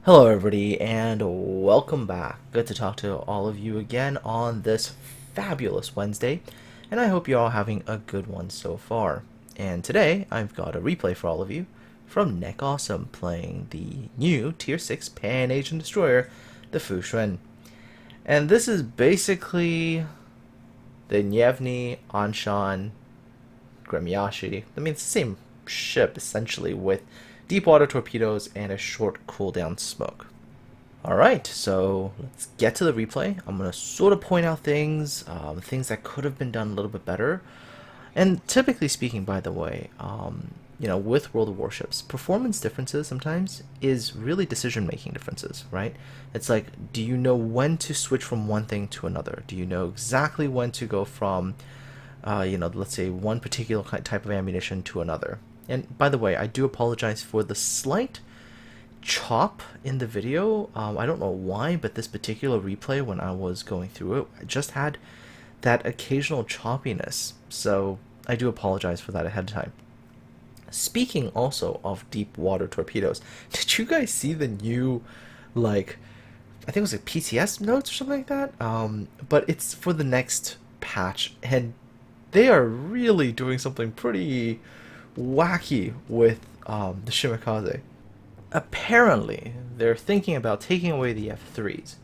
Hello everybody and welcome back. Good to talk to all of you again on this fabulous Wednesday, and I hope you're all having a good one so far. And today I've got a replay for all of you from nekawesome playing the new Tier 6 Pan-Asian Destroyer, the Fushun. And this is basically the Nyevny Anshan Gremyashi. I mean, it's the same ship essentially with deep water torpedoes and a short cooldown smoke. Alright, so let's get to the replay. I'm going to sort of point out things, things that could have been done a little bit better. And typically speaking, by the way, with World of Warships, performance differences sometimes is really decision-making differences, right? It's like, do you know when to switch from one thing to another? Do you know exactly when to go from, let's say one particular type of ammunition to another? And by the way, I do apologize for the slight chop in the video. I don't know why, but this particular replay, when I was going through it, I just had that occasional choppiness. So I do apologize for that ahead of time. Speaking also of deep water torpedoes, did you guys see the new, I think it was like PCS notes or something like that? But it's for the next patch, and they are really doing something pretty wacky with the Shimakaze. Apparently, they're thinking about taking away the F3s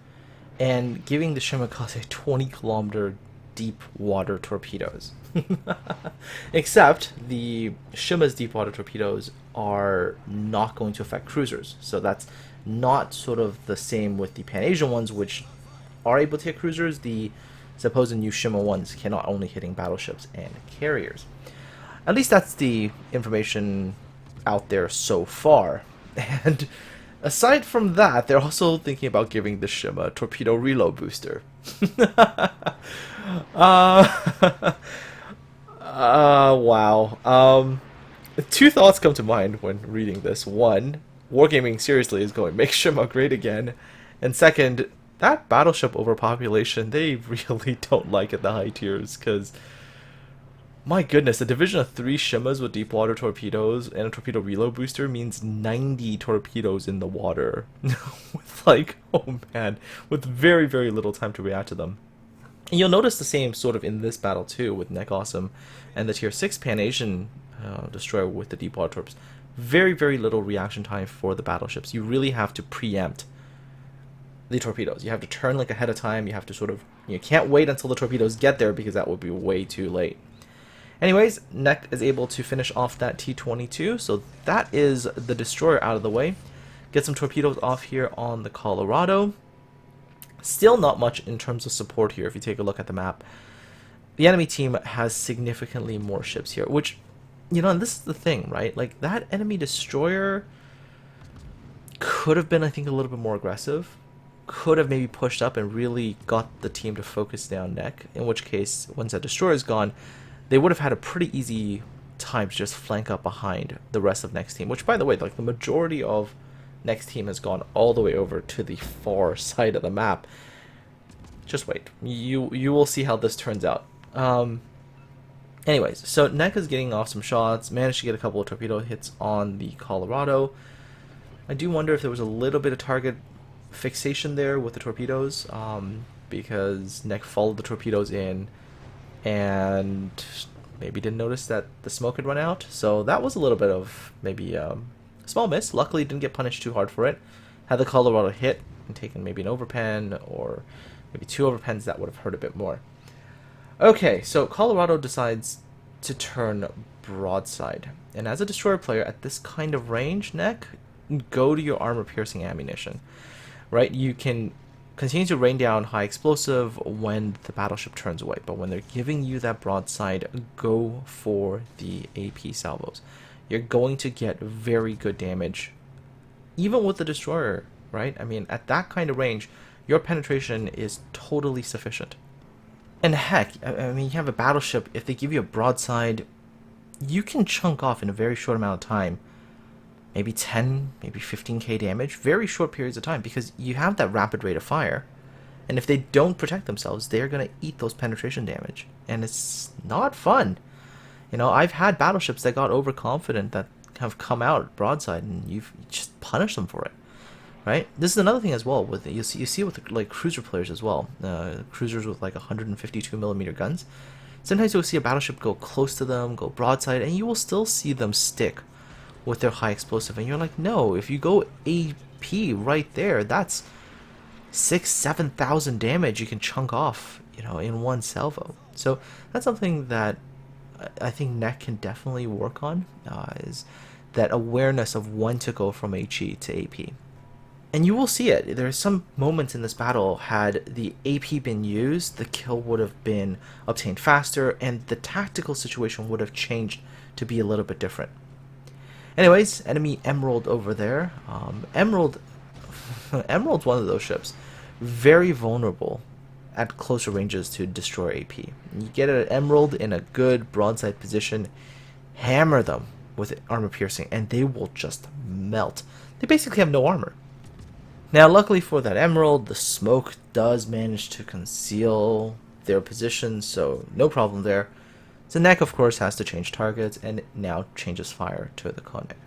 and giving the Shimakaze 20-kilometer deep water torpedoes. Except the Shima's deep water torpedoes are not going to affect cruisers, so that's not sort of the same with the Pan-Asian ones, which are able to hit cruisers. The supposed new Shima ones cannot, only hitting battleships and carriers. At least that's the information out there so far. And aside from that, they're also thinking about giving the Shima a torpedo reload booster. Wow. Two thoughts come to mind when reading this. One, wargaming seriously is going to make Shima great again. And second, that battleship overpopulation, they really don't like at the high tiers, because my goodness, a division of 3 Shimas with deep water torpedoes and a torpedo reload booster means 90 torpedoes in the water. With with very, very little time to react to them. And you'll notice the same sort of in this battle too, with nekawesome and the Tier 6 Pan-Asian destroyer with the deep water torps. Very, very little reaction time for the battleships. You really have to preempt the torpedoes. You have to turn ahead of time. You have to you can't wait until the torpedoes get there, because that would be way too late. Anyways, Nek is able to finish off that T-22, so that is the destroyer out of the way. Get some torpedoes off here on the Colorado. Still not much in terms of support here if you take a look at the map. The enemy team has significantly more ships here, which, and this is the thing, right? That enemy destroyer could have been, I think, a little bit more aggressive. Could have maybe pushed up and really got the team to focus down Nek, in which case, once that destroyer is gone, they would have had a pretty easy time to just flank up behind the rest of Nek's team. Which, by the way, the majority of Nek's team has gone all the way over to the far side of the map. Just wait. You will see how this turns out. Anyways, so Nek is getting off some shots. Managed to get a couple of torpedo hits on the Colorado. I do wonder if there was a little bit of target fixation there with the torpedoes, because Nek followed the torpedoes in and maybe didn't notice that the smoke had run out. So that was a little bit of maybe a small miss. Luckily didn't get punished too hard for it. Had the Colorado hit and taken maybe an overpen or maybe 2 overpens, that would have hurt a bit more. Okay, so Colorado decides to turn broadside. And as a destroyer player at this kind of range, Nek, go to your armor piercing ammunition. Right? You can continue to rain down high explosive when the battleship turns away, but when they're giving you that broadside, go for the AP salvos. You're going to get very good damage, even with the destroyer, right? I mean, at that kind of range, your penetration is totally sufficient. And heck, I mean, you have a battleship, if they give you a broadside, you can chunk off in a very short amount of time maybe 10, maybe 15k damage, very short periods of time, because you have that rapid rate of fire. And if they don't protect themselves, they're going to eat those penetration damage. And it's not fun. I've had battleships that got overconfident that have come out broadside, and you've just punished them for it. right? This is another thing as well. With you see with like cruiser players as well, cruisers with like 152mm guns. Sometimes you'll see a battleship go close to them, go broadside, and you will still see them stick with their high explosive. And you're like, no, if you go AP right there, that's 6,000-7,000 damage you can chunk off, you know, in one salvo. So that's something that I think Nek can definitely work on, is that awareness of when to go from HE to AP. And you will see it. There are some moments in this battle, had the AP been used, the kill would have been obtained faster, and the tactical situation would have changed to be a little bit different. Anyways, enemy Emerald over there. Emerald's one of those ships. Very vulnerable at closer ranges to destroy AP. You get an Emerald in a good broadside position, hammer them with armor piercing, and they will just melt. They basically have no armor. Now, luckily for that Emerald, the smoke does manage to conceal their position, so no problem there. So Nek, of course, has to change targets, and now changes fire to the Koenig.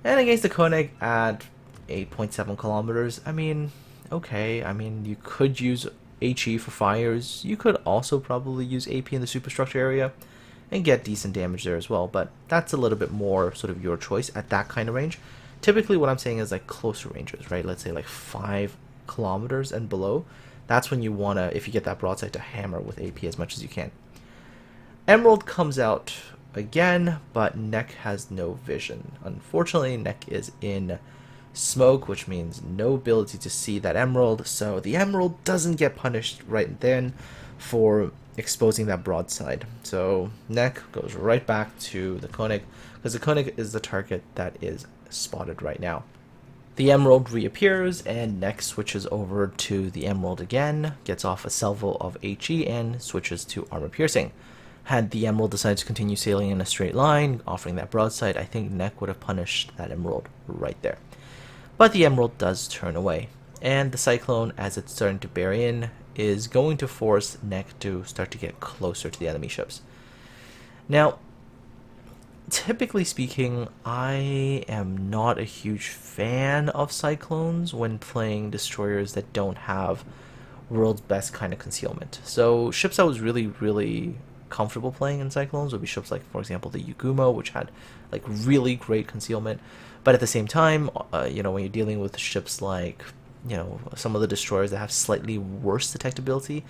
And against the Koenig at 8.7 kilometers, I mean, okay, I mean, you could use HE for fires. You could also probably use AP in the superstructure area and get decent damage there as well, but that's a little bit more sort of your choice at that kind of range. Typically what I'm saying is like closer ranges, right? Let's say like 5 kilometers and below. That's when you want to, if you get that broadside, to hammer with AP as much as you can. Emerald comes out again, but Nek has no vision. Unfortunately, Nek is in smoke, which means no ability to see that Emerald, so the Emerald doesn't get punished right then for exposing that broadside. So Nek goes right back to the Koenig, because the Koenig is the target that is spotted right now. The Emerald reappears, and Nek switches over to the Emerald again, gets off a salvo of HE, and switches to armor piercing. Had the Emerald decided to continue sailing in a straight line, offering that broadside, I think Nek would have punished that Emerald right there. But the Emerald does turn away, and the Cyclone, as it's starting to bear in, is going to force Nek to start to get closer to the enemy ships. Now, typically speaking, I am not a huge fan of Cyclones when playing destroyers that don't have world's best kind of concealment. So ships I was really comfortable playing in Cyclones would be ships like, for example, the Yugumo, which had like really great concealment. But at the same time, you know, when you're dealing with ships like, you know, some of the destroyers that have slightly worse detectability,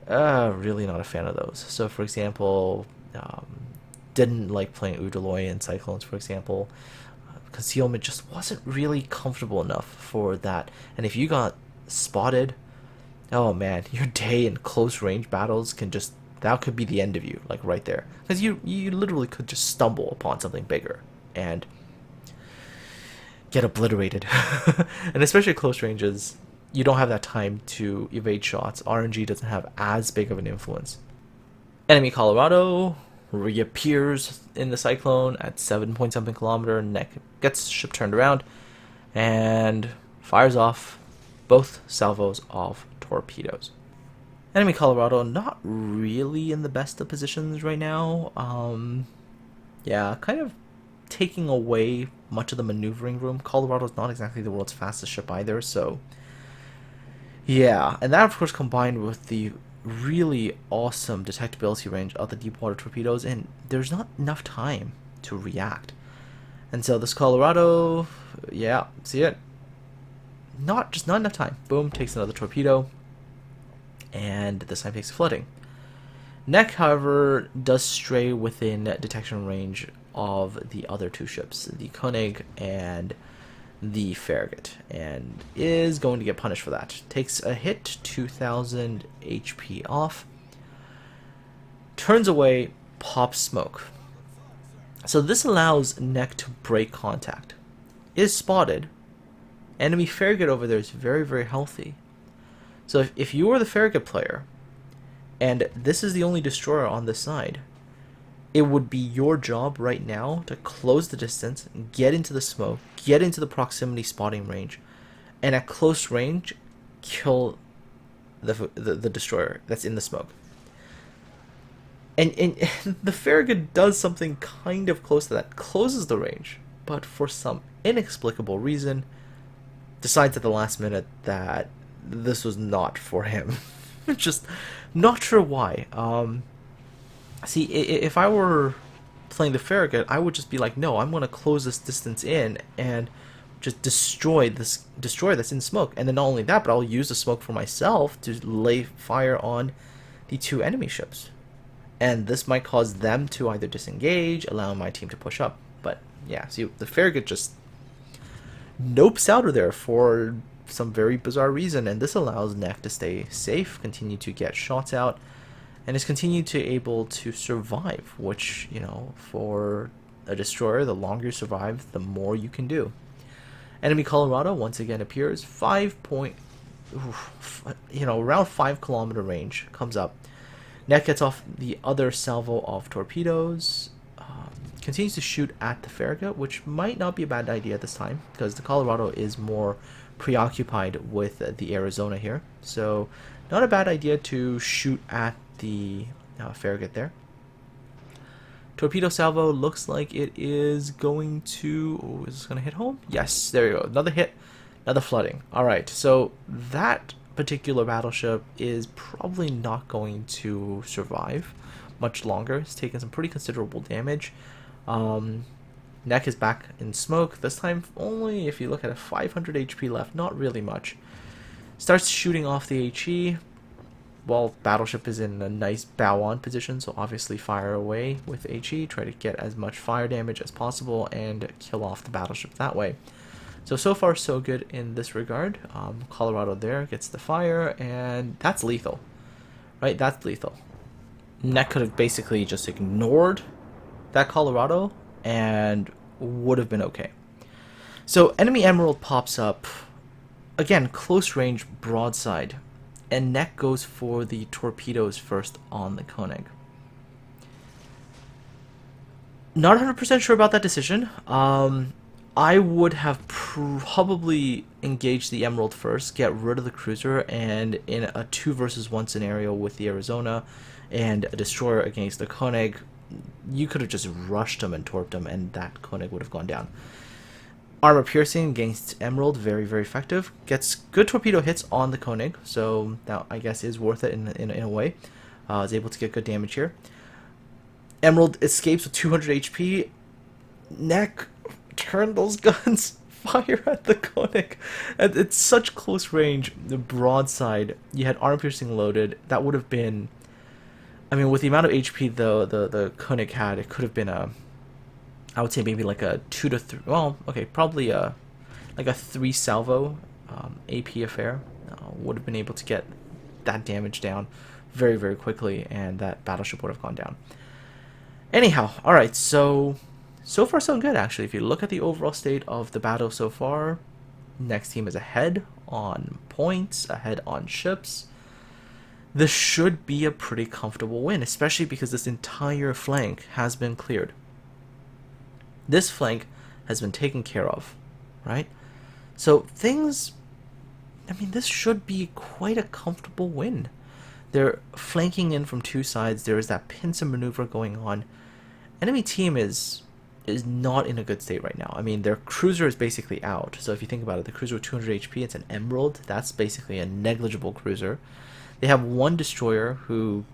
really not a fan of those. So, for example, didn't like playing Udaloy and Cyclones, for example. Concealment just wasn't really comfortable enough for that. And if you got spotted, oh man, your day in close range battles can just, that could be the end of you, like right there. Because you literally could just stumble upon something bigger and get obliterated. And especially at close ranges, you don't have that time to evade shots. RNG doesn't have as big of an influence. Enemy Colorado reappears in the Cyclone at 7-point-something kilometer. Nek gets ship turned around and fires off both salvos of torpedoes. Enemy Colorado not really in the best of positions right now. Yeah, kind of taking away much of the maneuvering room. Colorado's not exactly the world's fastest ship either, so yeah. And that, of course, combined with the really awesome detectability range of the deep water torpedoes, and there's not enough time to react. And so this Colorado, yeah, see it? Just not enough time. Boom, takes another torpedo, and this time takes flooding. Nek, however, does stray within detection range of the other two ships, the Koenig and the Farragut, and is going to get punished for that. Takes a hit, 2,000 HP off, turns away, pops smoke. So this allows Nek to break contact. Is spotted. Enemy Farragut over there is very healthy. So if you are the Farragut player, and this is the only destroyer on this side, it would be your job right now to close the distance, get into the smoke, get into the proximity spotting range, and at close range, kill the destroyer that's in the smoke. And the Farragut does something kind of close to that, closes the range, but for some inexplicable reason, decides at the last minute that this was not for him. Just not sure why. See, if I were playing the Farragut, I would just be like, no, I'm going to close this distance in and just destroy this in smoke. And then not only that, but I'll use the smoke for myself to lay fire on the two enemy ships. And this might cause them to either disengage, allowing my team to push up. But yeah, see, the Farragut just nopes out of there for some very bizarre reason, and this allows Nek to stay safe, continue to get shots out, and is continued to able to survive, which, you know, for a destroyer, the longer you survive, the more you can do. Enemy Colorado once again appears, around 5 kilometer range, comes up. Nek gets off the other salvo of torpedoes, continues to shoot at the Farragut, which might not be a bad idea at this time, because the Colorado is more preoccupied with the Arizona here. So not a bad idea to shoot at the Farragut there. Torpedo salvo looks like it is going to... Oh, is this going to hit home? Yes, there you go. Another hit, another flooding. Alright, so that particular battleship is probably not going to survive much longer. It's taken some pretty considerable damage. Nek is back in smoke. This time only, if you look at it, 500 HP left. Not really much. Starts shooting off the HE. Well, battleship is in a nice bow-on position, so obviously fire away with HE. Try to get as much fire damage as possible and kill off the battleship that way. So far so good in this regard. Colorado there gets the fire, and that's lethal. Right, that's lethal. Nek could have basically just ignored that Colorado and would have been okay. So enemy Emerald pops up. Again, close range broadside. And Nek goes for the torpedoes first on the Koenig. Not 100% sure about that decision. I would have probably engaged the Emerald first, get rid of the cruiser, and in a 2 versus 1 scenario with the Arizona and a destroyer against the Koenig, you could have just rushed them and torped them, and that Koenig would have gone down. Armor piercing against Emerald, very, very effective. Gets good torpedo hits on the Koenig, so that I guess is worth it in a way. Is able to get good damage here. Emerald escapes with 200 HP. Nek, turn those guns, fire at the Koenig. And it's such close range. The broadside, you had armor piercing loaded. That would have been, I mean, with the amount of HP the Koenig had, it could have been a, I would say maybe like a 2 to 3, well, okay, probably like a 3 salvo AP affair. Would have been able to get that damage down very, very quickly, and that battleship would have gone down. Anyhow, alright, so far so good actually. If you look at the overall state of the battle so far, next team is ahead on points, ahead on ships. This should be a pretty comfortable win, especially because this entire flank has been cleared. This flank has been taken care of, right? So things, I mean, this should be quite a comfortable win. They're flanking in from 2 sides. There is that pincer maneuver going on. Enemy team is not in a good state right now. I mean, their cruiser is basically out. So if you think about it, the cruiser with 200 HP, it's an Emerald. That's basically a negligible cruiser. They have 1 destroyer who,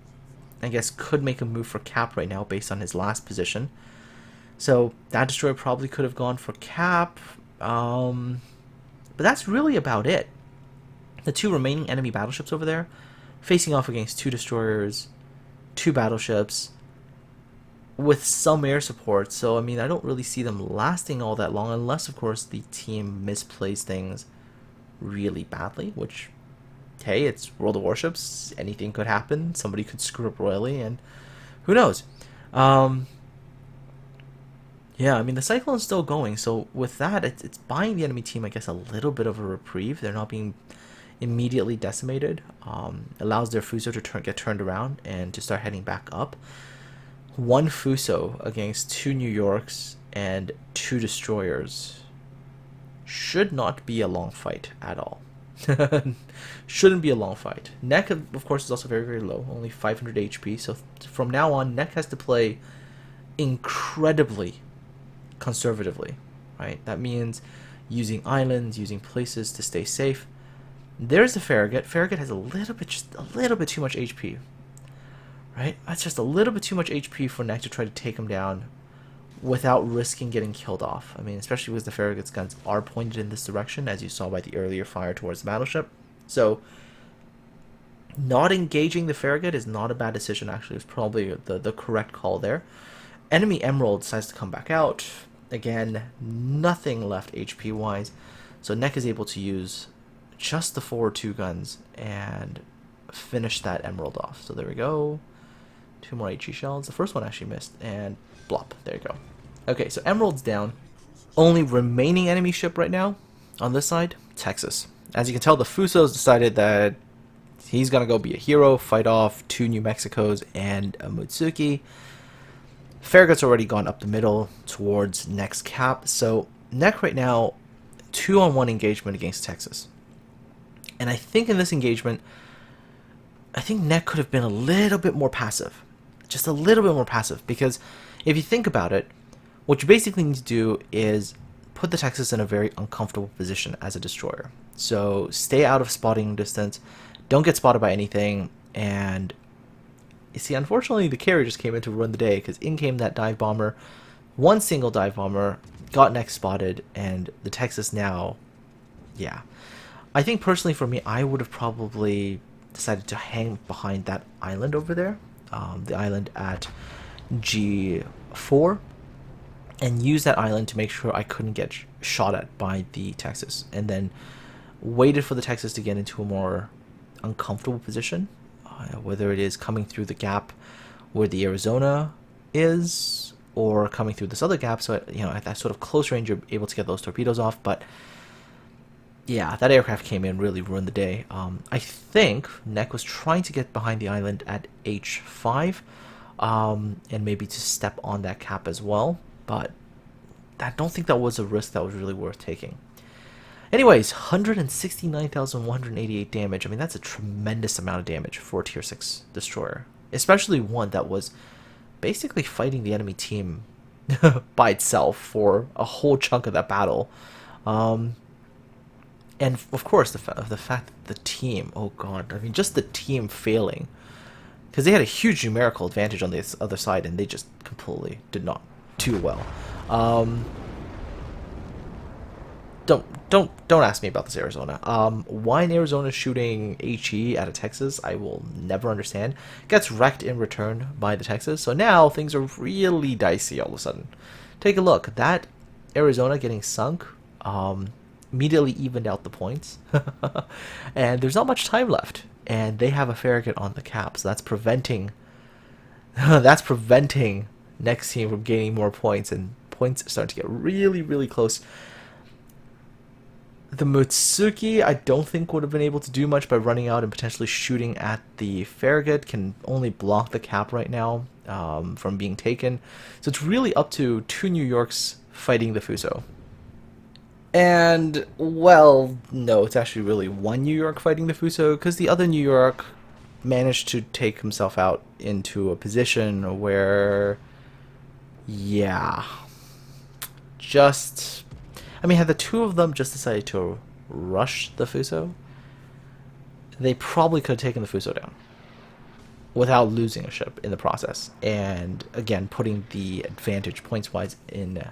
I guess, could make a move for cap right now based on his last position. So that destroyer probably could have gone for cap. But that's really about it. The 2 remaining enemy battleships over there, facing off against 2 destroyers, 2 battleships, with some air support. So, I mean, I don't really see them lasting all that long, unless, of course, the team misplays things really badly, which, hey, it's World of Warships. Anything could happen. Somebody could screw up royally, and who knows? Yeah, I mean, the Cyclone's still going, so with that, it's buying the enemy team, I guess, a little bit of a reprieve. They're not being immediately decimated. Allows their Fuso to get turned around and to start heading back up. 1 Fuso against 2 New Yorks and 2 destroyers should not be a long fight at all. Shouldn't be a long fight. Nek, of course, is also very, very low, only 500 HP, so from now on, Nek has to play incredibly conservatively, right? That means using islands, using places to stay safe. There's the Farragut. Farragut has just a little bit too much HP. Right? That's just a little bit too much HP for Nek to try to take him down without risking getting killed off. I mean, especially because the Farragut's guns are pointed in this direction, as you saw by the earlier fire towards the battleship. So, not engaging the Farragut is not a bad decision, actually. It's probably the correct call there. Enemy Emerald decides to come back out. Again, nothing left HP-wise. So Nek is able to use just the forward 2 guns and finish that Emerald off. So there we go. 2 more HE shells. The first one actually missed. And blop. There you go. Okay, so Emerald's down. Only remaining enemy ship right now on this side, Texas. As you can tell, the Fuso's decided that he's going to go be a hero, fight off 2 New Mexicos and a Mutsuki. Farragut's already gone up the middle towards Nek's cap. So Nek right now, 2-on-1 engagement against Texas. And I think in this engagement, I think Nek could have been a little bit more passive. Just a little bit more passive. Because if you think about it, what you basically need to do is put the Texas in a very uncomfortable position as a destroyer. So stay out of spotting distance. Don't get spotted by anything. And you see, unfortunately, the carrier just came in to ruin the day, because in came that dive bomber. One single dive bomber, got Nek spotted, and the Texas now, yeah. I think personally for me, I would have probably decided to hang behind that island over there, the island at G4, and use that island to make sure I couldn't get shot at by the Texas, and then waited for the Texas to get into a more uncomfortable position. Whether it is coming through the gap where the Arizona is, or coming through this other gap, so at that sort of close range you're able to get those torpedoes off. But yeah, that aircraft came in, really ruined the day. I think Nek was trying to get behind the island at H5, and maybe to step on that cap as well, but I don't think that was a risk that was really worth taking. Anyways, 169,188 damage. I mean, that's a tremendous amount of damage for a tier 6 destroyer. Especially one that was basically fighting the enemy team by itself for a whole chunk of that battle. And of course, the fact that the team, oh god, I mean, just the team failing. Because they had a huge numerical advantage on the other side, and they just completely did not do well. Don't ask me about this Arizona. Why in Arizona shooting HE at a Texas, I will never understand. Gets wrecked in return by the Texas, so now things are really dicey all of a sudden. Take a look. That Arizona getting sunk immediately evened out the points. And there's not much time left. And they have a Farragut on the cap, so that's preventing next team from gaining more points, and points are starting to get really, really close. The Mutsuki, I don't think would have been able to do much by running out and potentially shooting at the Farragut. Can only block the cap right now from being taken. So it's really up to 2 New Yorks fighting the Fuso. And, well, no, it's actually really 1 New York fighting the Fuso, because the other New York managed to take himself out into a position where, yeah, just... I mean, had the 2 of them just decided to rush the Fuso, they probably could have taken the Fuso down without losing a ship in the process. And again, putting the advantage points-wise in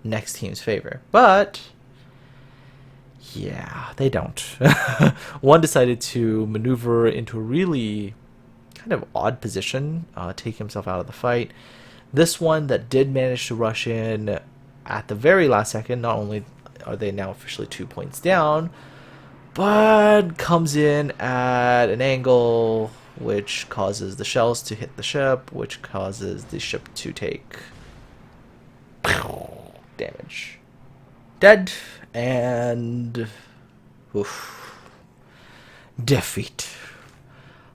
next team's favor. But, yeah, they don't. One decided to maneuver into a really kind of odd position, take himself out of the fight. This one that did manage to rush in at the very last second, not only are they now officially 2 points down, but comes in at an angle which causes the shells to hit the ship, which causes the ship to take damage. Dead, and oof, defeat.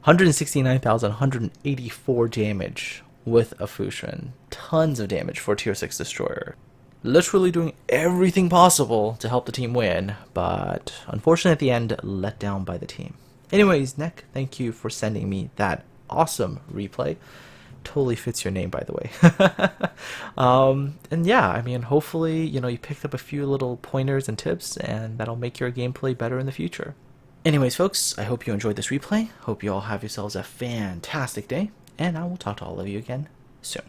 169,184 damage with a Fushun. Tons of damage for a tier 6 destroyer. Literally doing everything possible to help the team win, but unfortunately at the end, let down by the team. Anyways, Nek, thank you for sending me that awesome replay. totally fits your name, by the way. And yeah, I mean, hopefully, you picked up a few little pointers and tips, and that'll make your gameplay better in the future. Anyways, folks, I hope you enjoyed this replay. Hope you all have yourselves a fantastic day, and I will talk to all of you again soon.